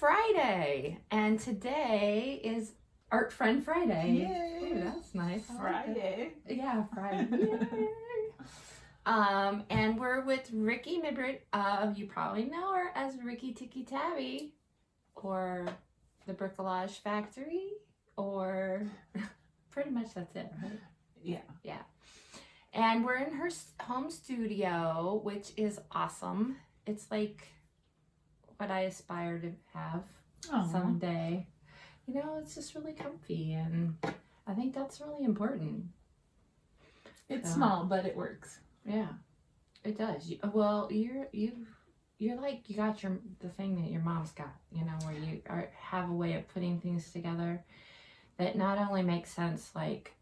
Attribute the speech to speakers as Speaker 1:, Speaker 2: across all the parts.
Speaker 1: Friday, and today is Art Friend Friday.
Speaker 2: Yay!
Speaker 1: Ooh, that's nice.
Speaker 2: Friday.
Speaker 1: Yeah, Friday. Yay. And we're with Ricki Midbroad. You probably know her as Ricki Tikki Tabby, or the Bricolage Factory, or pretty much that's it, right?
Speaker 2: Yeah.
Speaker 1: And we're in her home studio, which is awesome. It's like what I aspire to have someday. You know, it's just really comfy, and I think that's really important.
Speaker 2: It's small, but it works.
Speaker 1: Yeah, it does. You're like, you got the thing that your mom's got, you know, where you have a way of putting things together that not only makes sense like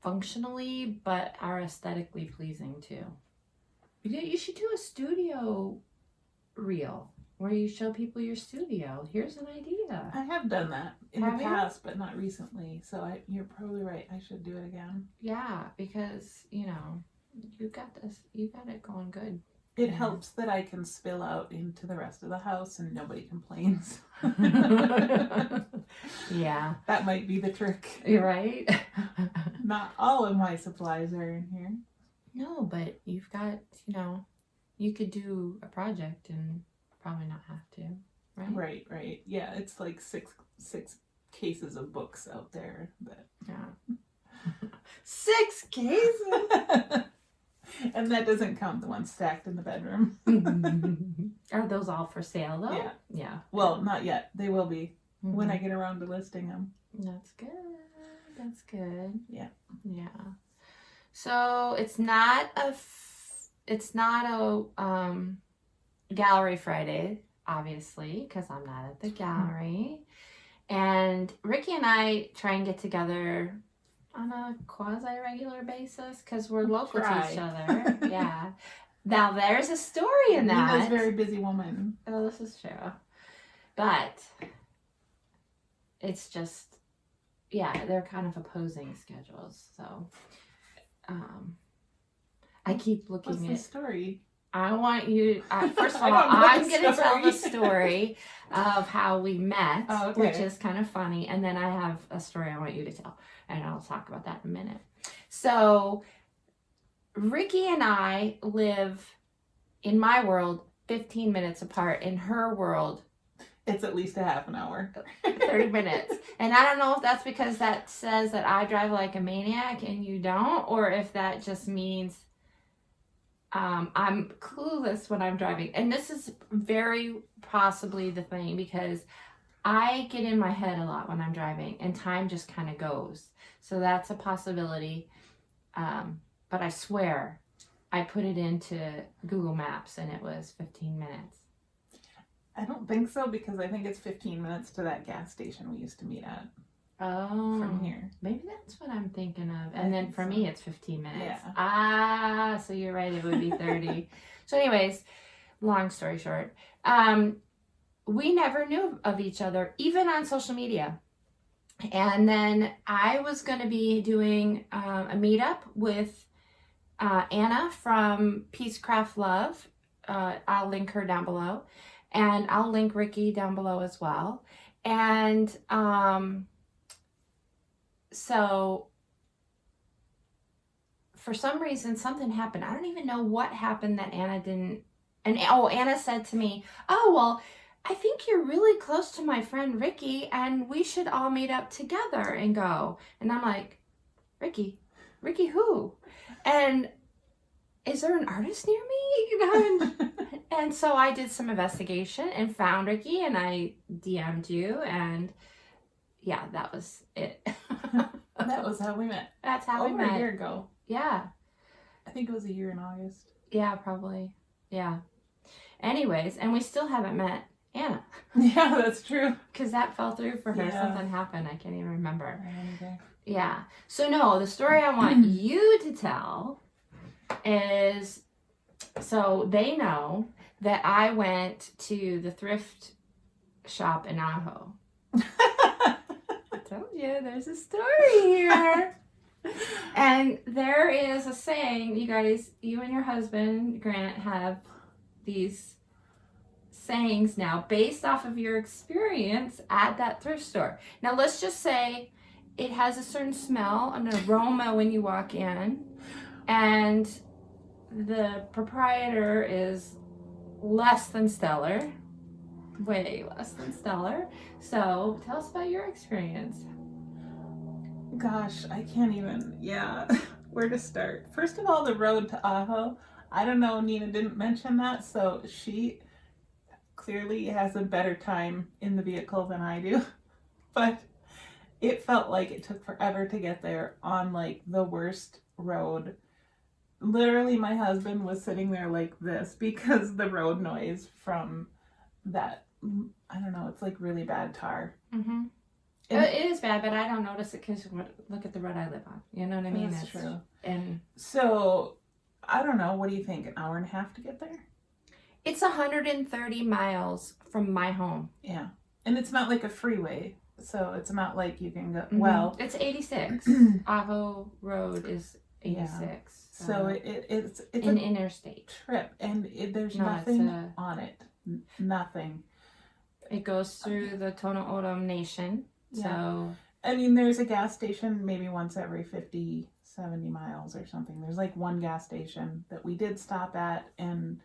Speaker 1: functionally, but are aesthetically pleasing too. You should do a studio reel where you show people your studio. Here's an idea.
Speaker 2: I have done that in
Speaker 1: Have
Speaker 2: the
Speaker 1: you?
Speaker 2: past, but not recently. So you're probably right. I should do it again.
Speaker 1: Yeah, because, you know, you got this. You got it going good.
Speaker 2: It helps that I can spill out into the rest of the house and nobody complains.
Speaker 1: Yeah.
Speaker 2: That might be the trick.
Speaker 1: You're right.
Speaker 2: Not all of my supplies are in here.
Speaker 1: No, but you've got, you know, you could do a project and probably not have to, right?
Speaker 2: Right. Yeah, it's like six cases of books out there.
Speaker 1: Yeah. 6 cases?
Speaker 2: And that doesn't count the ones stacked in the bedroom.
Speaker 1: Are those all for sale, though?
Speaker 2: Yeah.
Speaker 1: Yeah.
Speaker 2: Well, not yet. They will be when I get around to listing them.
Speaker 1: That's good. That's good.
Speaker 2: Yeah.
Speaker 1: Yeah. So it's not a gallery Friday, obviously, because I'm not at the gallery. And Ricki and I try and get together on a quasi-regular basis because we're local to each other. Yeah. Now there's a story in that.
Speaker 2: Nina's a very busy woman.
Speaker 1: Oh, this is true. But it's just, yeah, they're kind of opposing schedules. So I keep looking
Speaker 2: What's the story?
Speaker 1: I want you, first of all,
Speaker 2: I don't know
Speaker 1: I'm going to
Speaker 2: the
Speaker 1: tell the
Speaker 2: story.
Speaker 1: story of how we met,
Speaker 2: Oh, okay.
Speaker 1: which is kind of funny. And then I have a story I want you to tell, and I'll talk about that in a minute. So Ricki and I live, in my world, 15 minutes apart. In her world,
Speaker 2: It's at least a half an hour.
Speaker 1: 30 minutes. And I don't know if that's because that says that I drive like a maniac and you don't, or if that just means I'm clueless when I'm driving. And this is very possibly the thing, because I get in my head a lot when I'm driving and time just kind of goes. So that's a possibility. But I swear I put it into Google Maps and it was 15 minutes.
Speaker 2: I don't think so, because I think it's 15 minutes to that gas station we used to meet at from here.
Speaker 1: Maybe that's what I'm thinking of. And then for me, it's 15 minutes.
Speaker 2: Yeah.
Speaker 1: So you're right. It would be 30. So anyways, long story short, we never knew of each other, even on social media. And then I was going to be doing a meetup with Anna from Peace Craft Love. I'll link her down below. And I'll link Ricki down below as well. And so for some reason, something happened. I don't even know what happened that Anna didn't. And Anna said to me, "Oh, well, I think you're really close to my friend Ricki, and we should all meet up together and go." And I'm like, Ricki who? And is there an artist near me? You know, and so I did some investigation and found Ricki, and I DM'd you, and yeah, that was it.
Speaker 2: That was how we met.
Speaker 1: That's how we met.
Speaker 2: Over a year ago.
Speaker 1: Yeah.
Speaker 2: I think it was a year in August.
Speaker 1: Yeah, probably. Yeah. Anyways, and we still haven't met Anna.
Speaker 2: Yeah, that's true.
Speaker 1: Because that fell through for her.
Speaker 2: Yeah.
Speaker 1: Something happened. I can't even remember.
Speaker 2: Okay.
Speaker 1: Yeah. So no, the story I want you to tell is, so they know that I went to the thrift shop in Ajo. I told you, there's a story here. And there is a saying, you guys, you and your husband, Grant, have these sayings now based off of your experience at that thrift store. Now, let's just say it has a certain smell, an aroma when you walk in, and the proprietor is less than stellar, way less than stellar. So tell us about your experience.
Speaker 2: Gosh, I can't even, where to start. First of all, the road to Ajo, I don't know, Nina didn't mention that, so she clearly has a better time in the vehicle than I do, but it felt like it took forever to get there on like the worst road. Literally, my husband was sitting there like this because the road noise from that, I don't know, it's like really bad tar.
Speaker 1: Mm-hmm. It is bad, but I don't notice it because look at the road I live on. You know what I mean?
Speaker 2: That's true.
Speaker 1: And
Speaker 2: so, I don't know, what do you think, an hour and a half to get there?
Speaker 1: It's 130 miles from my home.
Speaker 2: Yeah. And it's not like a freeway, so it's not like you can go,
Speaker 1: It's 86. Ajo Road is 86.
Speaker 2: Yeah. So it's
Speaker 1: an interstate
Speaker 2: trip, and there's nothing on it. Nothing.
Speaker 1: It goes through the Tono Odom Nation.
Speaker 2: Yeah.
Speaker 1: So
Speaker 2: I mean, there's a gas station maybe once every 50, 70 miles or something. There's like one gas station that we did stop at, and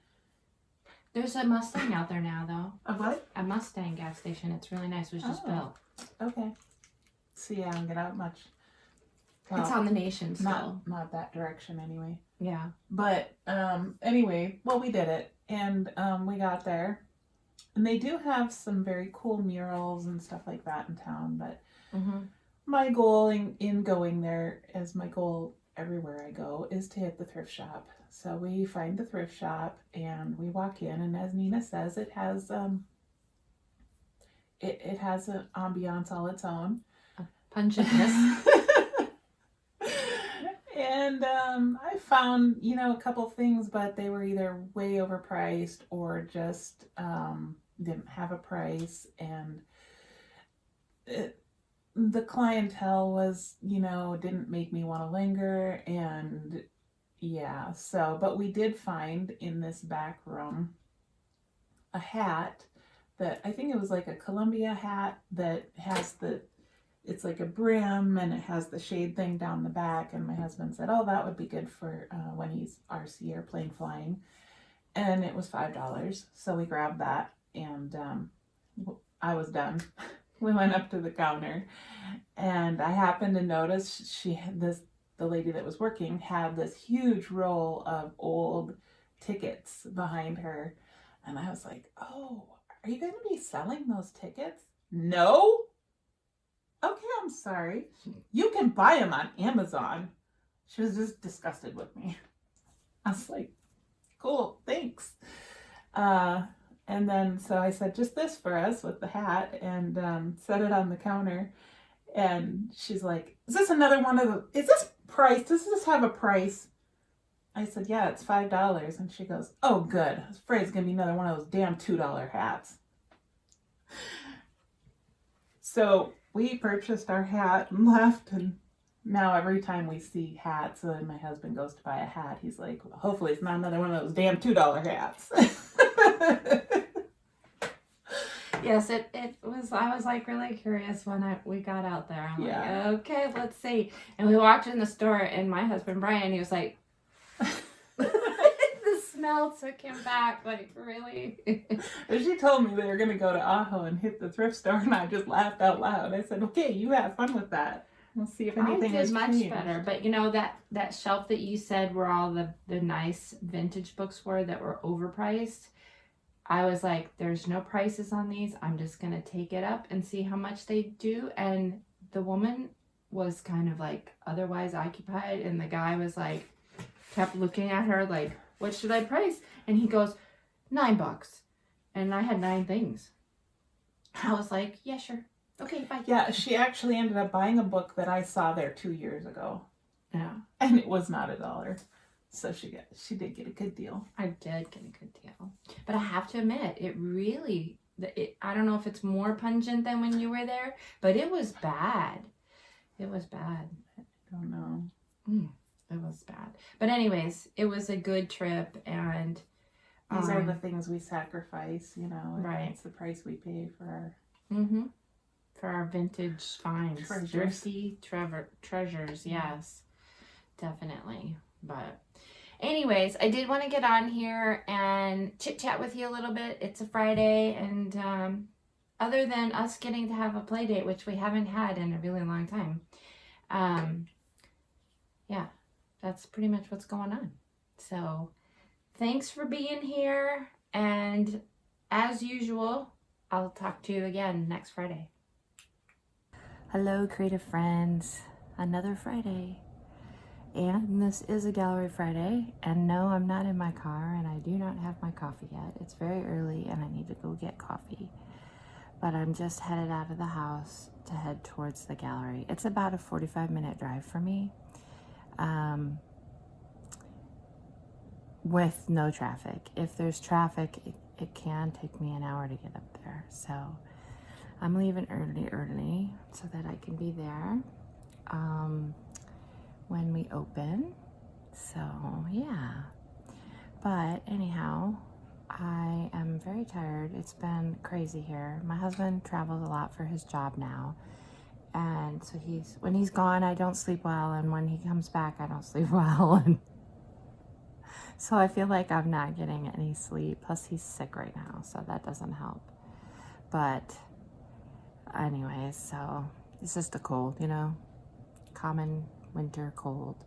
Speaker 1: there's a Mustang out there now, though.
Speaker 2: A what?
Speaker 1: A Mustang gas station. It's really nice. It was just built.
Speaker 2: Okay. So yeah, I don't get out much. Well,
Speaker 1: it's on the Nation still.
Speaker 2: Not that direction anyway.
Speaker 1: Yeah.
Speaker 2: But anyway, well, we did it, and we got there, and they do have some very cool murals and stuff like that in town. But my goal in going there, as my goal everywhere I go, is to hit the thrift shop. So we find the thrift shop and we walk in, and as Nina says, it has it has an ambiance all its own.
Speaker 1: Pungentness.
Speaker 2: And I found, a couple things, but they were either way overpriced or just didn't have a price. And the clientele was, didn't make me want to linger. And yeah, but we did find in this back room a hat that I think it was like a Columbia hat that has it's like a brim and it has the shade thing down the back, and my husband said, oh, that would be good for when he's RC, airplane flying, and it was $5, so we grabbed that, and I was done. We went up to the counter, and I happened to notice the lady that was working had this huge roll of old tickets behind her, and I was like, oh, are you going to be selling those tickets? No. Okay, I'm sorry. You can buy them on Amazon. She was just disgusted with me. I was like, cool, thanks. And then, so I said, just this for us with the hat, and set it on the counter. And she's like, is this another one of is this price? Does this have a price? I said, yeah, it's $5. And she goes, oh, good. I was afraid it's going to be another one of those damn $2 hats. So we purchased our hat and left, and now every time we see hats and my husband goes to buy a hat, he's like, well, hopefully it's not another one of those damn $2 hats.
Speaker 1: Yes, it was. I was like really curious when we got out there. I'm like, okay, let's see. And we walked in the store, and my husband Brian, he was like, the smell took him back. Like, really?
Speaker 2: She told me they were gonna go to Ajo and hit the thrift store, and I just laughed out loud. I said, okay, you have fun with that. We'll see if anything has changed.
Speaker 1: I did much better, but that shelf that you said where all the nice vintage books were that were overpriced, I was like, there's no prices on these. I'm just going to take it up and see how much they do. And the woman was kind of like otherwise occupied. And the guy was like, kept looking at her like, what should I price? And he goes, $9. And I had 9 things. I was like, yeah, sure. Okay, bye.
Speaker 2: Yeah, she actually ended up buying a book that I saw there 2 years ago.
Speaker 1: Yeah.
Speaker 2: And it was not $1. So she did get a good deal.
Speaker 1: I did get a good deal. But I have to admit, it really, I don't know if it's more pungent than when you were there, but it was bad. It was bad.
Speaker 2: I don't know.
Speaker 1: It was bad. But anyways, it was a good trip, and
Speaker 2: These are the things we sacrifice, you know, and
Speaker 1: right.
Speaker 2: it's the price we pay for our
Speaker 1: For our vintage finds.
Speaker 2: treasures.
Speaker 1: Thrifty treasures, yes. Definitely. But anyways, I did want to get on here and chit chat with you a little bit. It's a Friday, and other than us getting to have a play date, which we haven't had in a really long time, yeah, that's pretty much what's going on. So thanks for being here, and as usual, I'll talk to you again next Friday. Hello, creative friends. Another Friday. And this is a Gallery Friday, and no, I'm not in my car, and I do not have my coffee yet. It's very early, and I need to go get coffee. But I'm just headed out of the house to head towards the gallery. It's about a 45-minute drive for me, with no traffic. If there's traffic, it can take me an hour to get up there. So I'm leaving early so that I can be there when we open. So yeah, but anyhow, I am very tired. It's been crazy here. My husband travels a lot for his job now, and so when he's gone, I don't sleep well, and when he comes back, I don't sleep well, and so I feel like I'm not getting any sleep. Plus he's sick right now, so that doesn't help. But anyways, so it's just a cold, you know, common winter cold.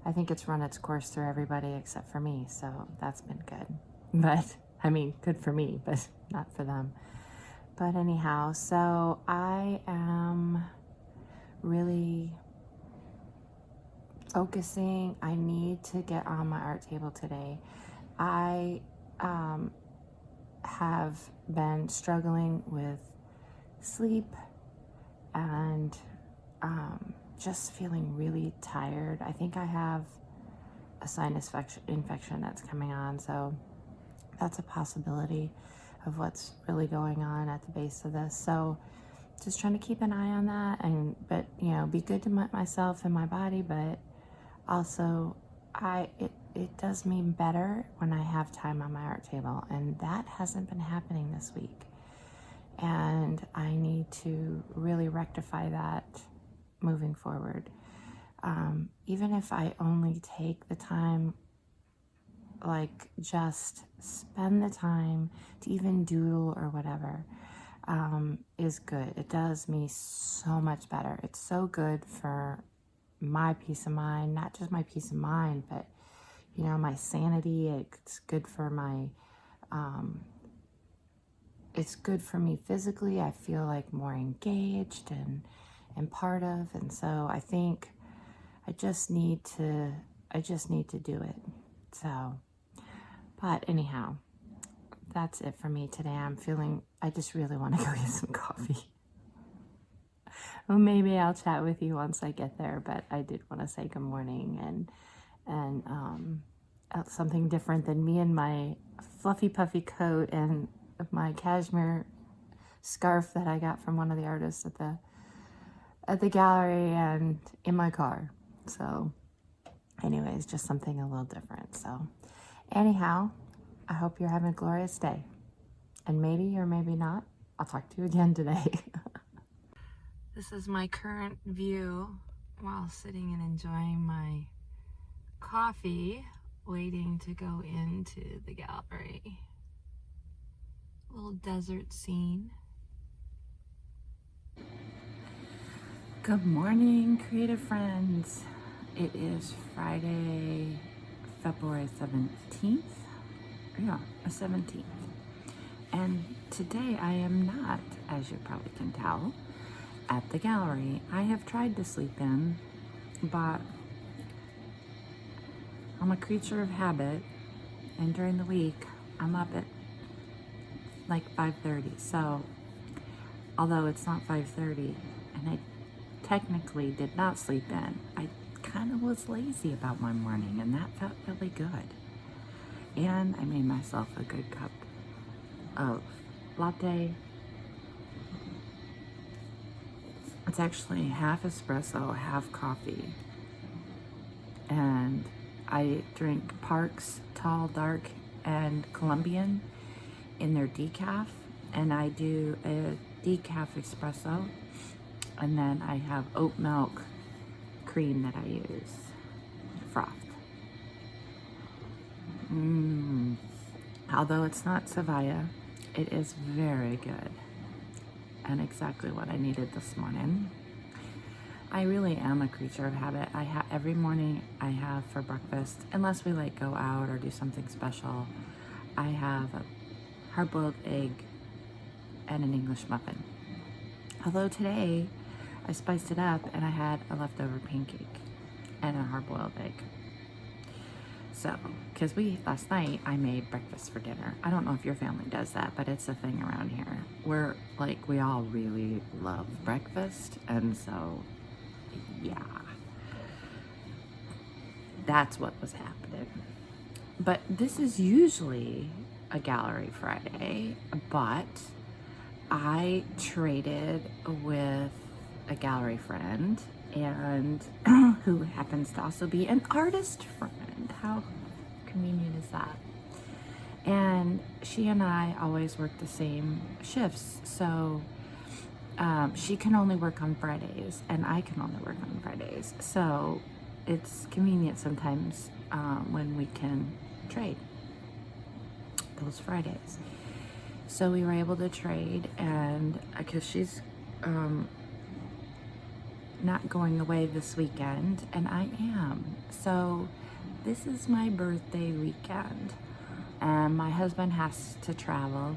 Speaker 1: I think it's run its course through everybody except for me, so that's been good. But I mean, good for me, but not for them. But anyhow, so I am really focusing. I need to get on my art table today. I have been struggling with sleep and just feeling really tired. I think I have a sinus infection that's coming on, so that's a possibility of what's really going on at the base of this. So just trying to keep an eye on that, but you know, be good to myself and my body, but also it does me better when I have time on my art table, and that hasn't been happening this week, and I need to really rectify that moving forward. Even if I only take the time, like just spend the time to even doodle or whatever, is good. It does me so much better. It's so good for my peace of mind, not just my peace of mind, but you know, my sanity. It's good for my it's good for me physically. I feel like more engaged and part of, and so I think I just need to do it. So, but anyhow, that's it for me today. I just really want to go get some coffee. Well, maybe I'll chat with you once I get there, but I did want to say good morning and something different than me and my fluffy puffy coat and my cashmere scarf that I got from one of the artists at the gallery and in my car. So anyways, just something a little different. So anyhow, I hope you're having a glorious day, and maybe or maybe not, I'll talk to you again today. This is my current view while sitting and enjoying my coffee, waiting to go into the gallery. A little desert scene. Good morning, creative friends. It is Friday, February 17th. Yeah, the 17th. And today I am not, as you probably can tell, at the gallery. I have tried to sleep in, but I'm a creature of habit, and during the week I'm up at like 5:30. So although it's not 5:30 and I technically did not sleep in, I kind of was lazy about my morning, and that felt really good. And I made myself a good cup of latte. It's actually half espresso, half coffee. And I drink Park's Tall Dark
Speaker 3: and Colombian in their decaf, and I do a decaf espresso, and then I have oat milk cream that I use, froth. Although it's not Savaya, it is very good and exactly what I needed this morning. I really am a creature of habit. Every morning I have for breakfast, unless we like go out or do something special, I have a hard-boiled egg and an English muffin. Although today I spiced it up and I had a leftover pancake and a hard-boiled egg. So, because last night I made breakfast for dinner. I don't know if your family does that, but it's a thing around here. We all really love breakfast, and so, yeah. That's what was happening. But this is usually a Gallery Friday, but I traded with a gallery friend and who happens to also be an artist friend. How convenient is that? And she and I always work the same shifts, so she can only work on Fridays and I can only work on Fridays, so it's convenient sometimes when we can trade those Fridays. So we were able to trade, and because she's not going away this weekend and I am, so this is my birthday weekend and my husband has to travel,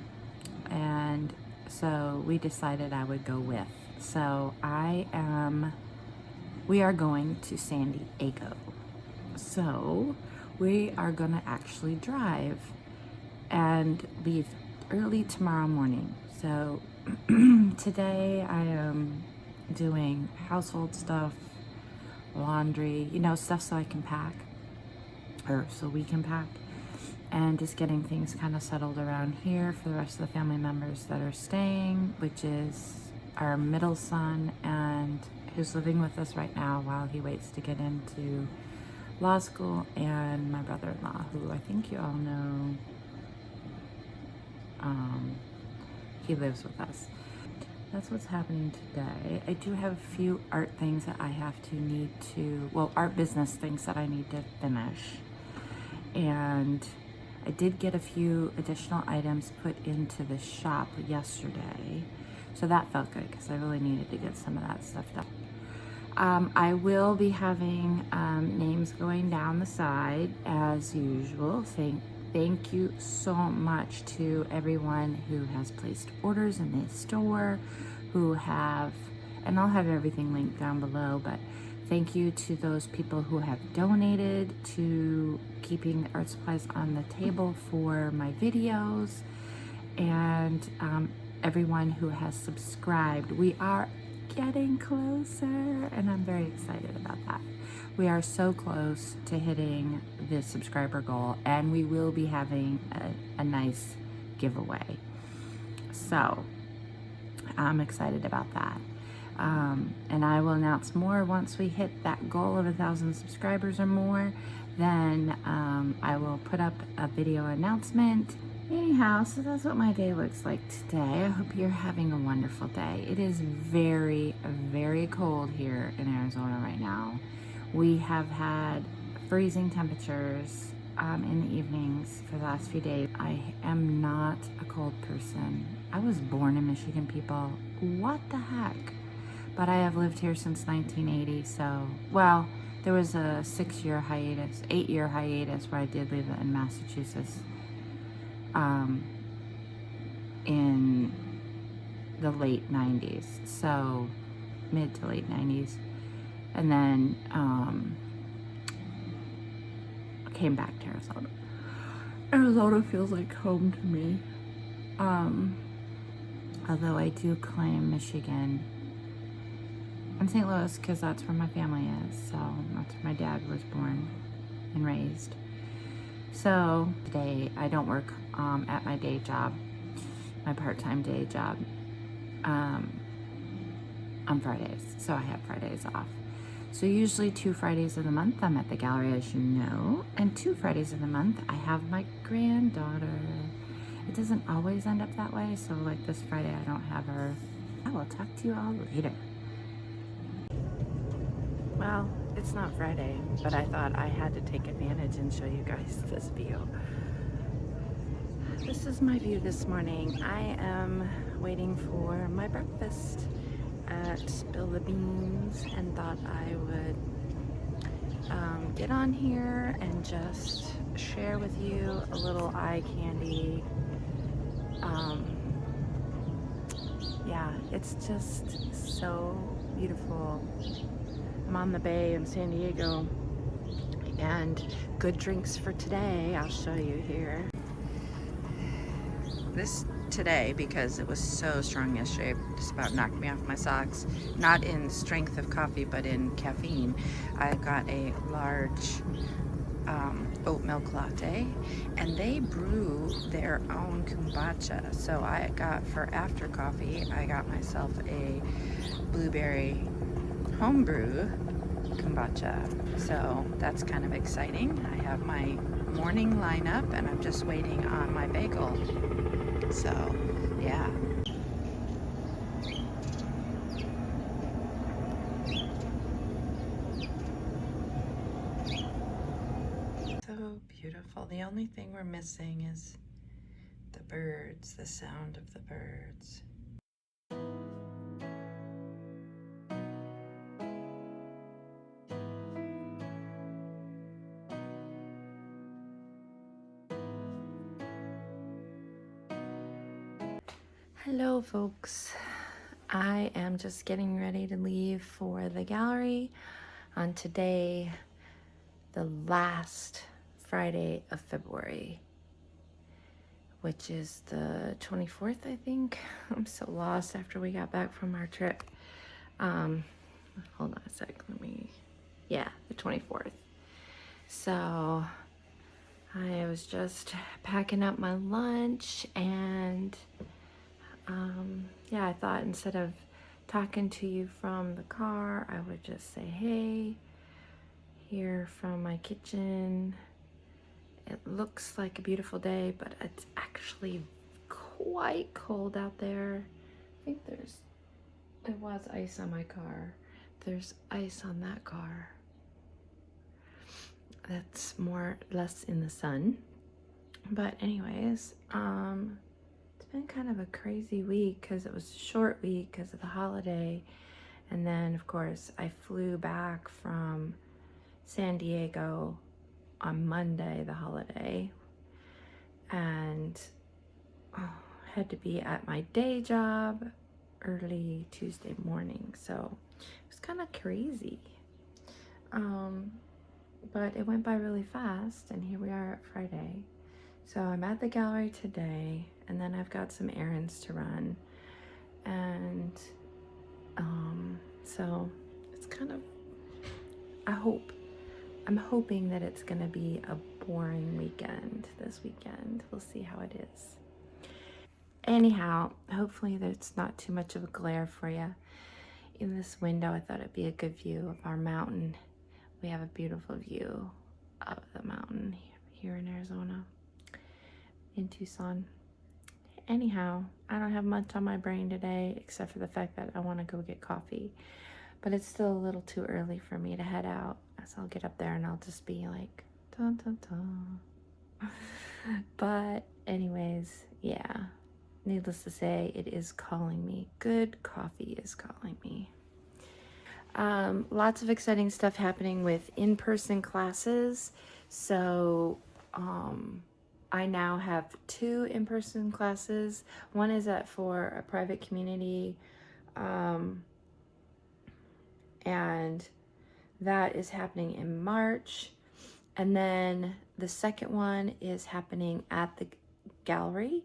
Speaker 3: and so we decided I would go with. So we are going to San Diego, so we are gonna actually drive and leave early tomorrow morning. So today I am doing household stuff, laundry, stuff so I can pack, or so we can pack, and just getting things kind of settled around here for the rest of the family members that are staying, which is our middle son, and who's living with us right now while he waits to get into law school, and my brother-in-law, who I think you all know. He lives with us. That's what's happening today. I do have a few art things that I art business things that I need to finish. And I did get a few additional items put into the shop yesterday. So that felt good because I really needed to get some of that stuff done. I will be having names going down the side as usual. Thank you so much to everyone who has placed orders in the store, and I'll have everything linked down below, but thank you to those people who have donated to keeping the art supplies on the table for my videos, and everyone who has subscribed. We are getting closer, and I'm very excited about that. We are so close to hitting the subscriber goal, and we will be having a nice giveaway. So I'm excited about that. And I will announce more once we hit that goal of 1,000 subscribers or more. Then I will put up a video announcement. Anyhow, so that's what my day looks like today. I hope you're having a wonderful day. It is very, very cold here in Arizona right now. We have had freezing temperatures in the evenings for the last few days. I am not a cold person. I was born in Michigan, people. What the heck? But I have lived here since 1980, so, well, there was a 8-year hiatus where I did live in Massachusetts in the late 90s, so mid to late 90s. And then came back to Arizona. Arizona feels like home to me. Although I do claim Michigan and St. Louis because that's where my family is. So that's where my dad was born and raised. So today I don't work at my day job, my part-time day job, on Fridays. So I have Fridays off. So usually 2 Fridays of the month I'm at the gallery, as you know, and 2 Fridays of the month I have my granddaughter. It doesn't always end up that way, so like this Friday I don't have her. I will talk to you all later. Well, it's not Friday, but I thought I had to take advantage and show you guys this view. This is my view this morning. I am waiting for my breakfast at Spill the Beans and thought I would get on here and just share with you a little eye candy. Yeah, it's just so beautiful. I'm on the bay in San Diego, and good drinks for today, I'll show you here. This today, because it was so strong yesterday, just about knocked me off my socks. Not in strength of coffee, but in caffeine. I got a large oat milk latte, and they brew their own kombucha. So I got, for after coffee, I got myself a blueberry homebrew kombucha. So that's kind of exciting. I have my morning lineup, and I'm just waiting on my bagel. So, yeah. So beautiful. The only thing we're missing is the birds, the sound of the birds. Hello folks, I am just getting ready to leave for the gallery on today, the last Friday of February, which is the 24th, I think. I'm so lost after we got back from our trip. Hold on a sec, yeah, the 24th. So I was just packing up my lunch, and yeah, I thought instead of talking to you from the car, I would just say, hey, here from my kitchen. It looks like a beautiful day, but it's actually quite cold out there. I think there was ice on my car. There's ice on that car. That's less in the sun. But anyways, it's been kind of a crazy week because it was a short week because of the holiday. And then, of course, I flew back from San Diego on Monday, the holiday, and had to be at my day job early Tuesday morning. So it was kind of crazy. But it went by really fast, and here we are at Friday. So I'm at the gallery today, and then I've got some errands to run, and so it's kind of, I'm hoping that it's gonna be a boring weekend this weekend. We'll see how it is. Anyhow, hopefully there's not too much of a glare for you. In this window, I thought it'd be a good view of our mountain. We have a beautiful view of the mountain here in Arizona, in Tucson. Anyhow, I don't have much on my brain today except for the fact that I want to go get coffee, but it's still a little too early for me to head out. So I'll get up there and I'll just be like, dun dun dun. But anyways, yeah, needless to say, it is calling me. Good coffee is calling me. Lots of exciting stuff happening with in-person classes. So I now have 2 in-person classes. One is for a private community, and that is happening in March. And then the second one is happening at the gallery,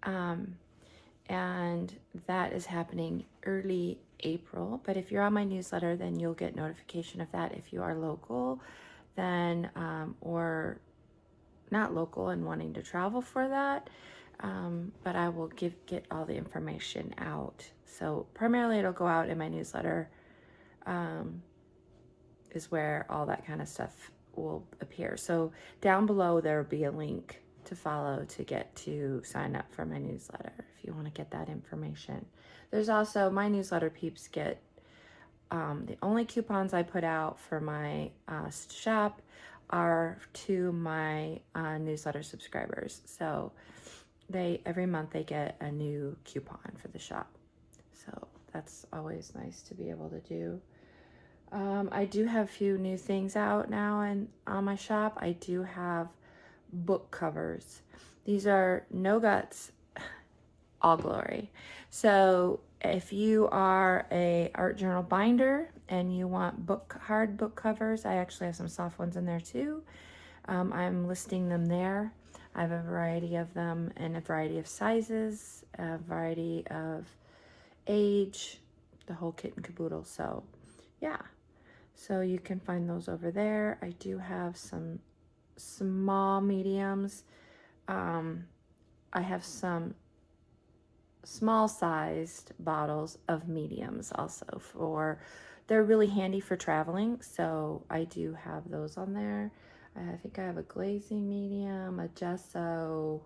Speaker 3: and that is happening early April. But if you're on my newsletter, then you'll get notification of that. If you are local, then or not local and wanting to travel for that, but I will get all the information out. So primarily it'll go out in my newsletter is where all that kind of stuff will appear. So down below there will be a link to follow to get to sign up for my newsletter if you want to get that information. There's also my newsletter peeps get the only coupons I put out for my shop are to my newsletter subscribers. So every month they get a new coupon for the shop. So that's always nice to be able to do. I do have a few new things out now and on my shop. I do have book covers. These are no guts, all glory. So if you are a art journal binder and you want hard book covers, I actually have some soft ones in there too. I'm listing them there. I have a variety of them in a variety of sizes, a variety of age, the whole kit and caboodle. So yeah, so you can find those over there. I do have some small mediums. I have some small sized bottles of mediums also they're really handy for traveling. So I do have those on there. I think I have a glazing medium, a gesso.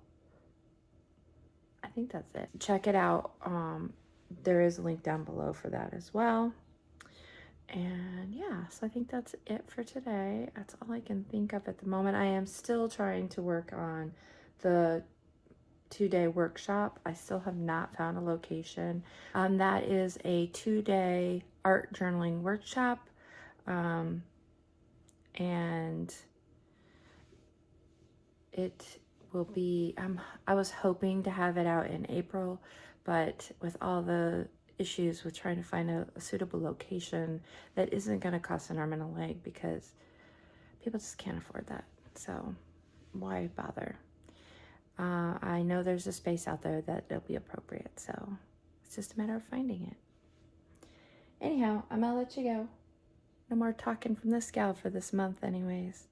Speaker 3: I think that's it. Check it out. There is a link down below for that as well. And yeah, so I think that's it for today. That's all I can think of at the moment. I am still trying to work on the 2-day workshop. I still have not found a location. That is a 2-day art journaling workshop. And it will be, I was hoping to have it out in April, but with all the issues with trying to find a suitable location that isn't going to cost an arm and a leg, because people just can't afford that. So why bother? I know there's a space out there that'll be appropriate, so it's just a matter of finding it. Anyhow, I'm gonna let you go. No more talking from this gal for this month anyways.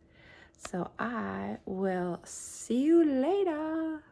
Speaker 3: So I will see you later.